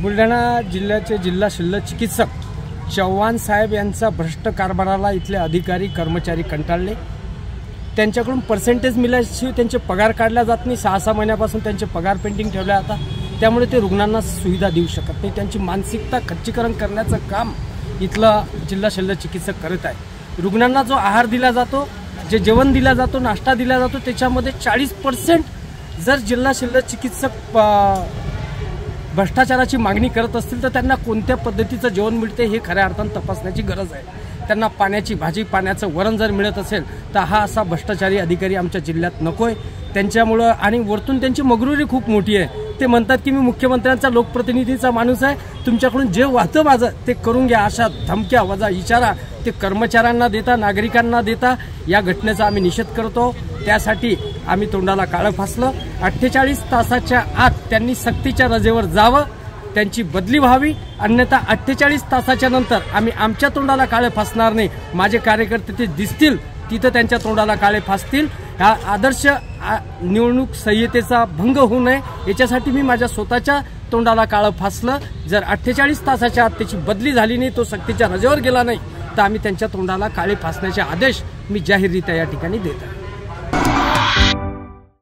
बुलढाणा जिल्ह्याचे जिल्हा शल्य चिकित्सक चव्हाण साहेब यांचा भ्रष्ट कारभाराला इथले अधिकारी कर्मचारी कंटाळले। त्यांच्याकडून पर्सेंटेज मिळाल्याशिवाय त्यांचे पगार काढला जात नाही। 6-6 महिन्यापासून त्यांचे पगार पेंडिंग ठेवले आता, त्यामुळे ते रुग्णांना सुविधा देऊ शकत नाही। त्यांची मानसिकता खच्चीकरण करण्याचं काम इथला जिल्हा शल्य चिकित्सक करत आहे। रुग्णांना जो आहार दिला जातो, जे जेवण दिला जातो, नाश्ता दिला जातो, त्याच्यामध्ये 40% जर जिल्हा शल्य चिकित्सक भ्रष्टाचाराची मागणी करत असतील तर त्यांना कोणत्या पद्धतीचं जेवण मिळते हे खऱ्या अर्थाने तपासण्याची गरज आहे। त्यांना पाण्याची भाजी, पाण्याचं वरण जर मिळत असेल तर हा असा भ्रष्टाचारी अधिकारी आमच्या जिल्ह्यात नकोय। त्यांच्यामुळे आणि वरतून त्यांची मगरुरी खूप मोठी आहे। ते म्हणतात की मी मुख्यमंत्र्यांचा लोकप्रतिनिधीचा माणूस आहे, तुमच्याकडून जे वाहतं माझं ते करून घ्या, अशा धमक्या वजा इशारा ते कर्मचाऱ्यांना देता, नागरिकांना देता। या घटनेचा आम्ही निषेध करतो। त्यासाठी आम्ही तोंडाला काळं फासलं। 48 तासाच्या आत त्यांनी सक्तीच्या रजेवर जावं, त्यांची बदली व्हावी, अन्यथा 48 तासाच्या नंतर आम्ही आमच्या तोंडाला काळे फासणार नाही। माझे कार्यकर्ते ते दिसतील तिथं त्यांच्या तोंडाला काळे फासतील। हा आदर्श निवडणूक संहितेचा भंग होऊ नये याच्यासाठी मी माझ्या स्वतःच्या तोंडाला काळं फासलं। जर 48 तासाच्या आत त्याची बदली झाली नाही, तो सक्तीच्या रजेवर गेला नाही, तर आम्ही त्यांच्या तोंडाला काळे फासण्याचे आदेश मी जाहीररित्या या ठिकाणी देत आहे।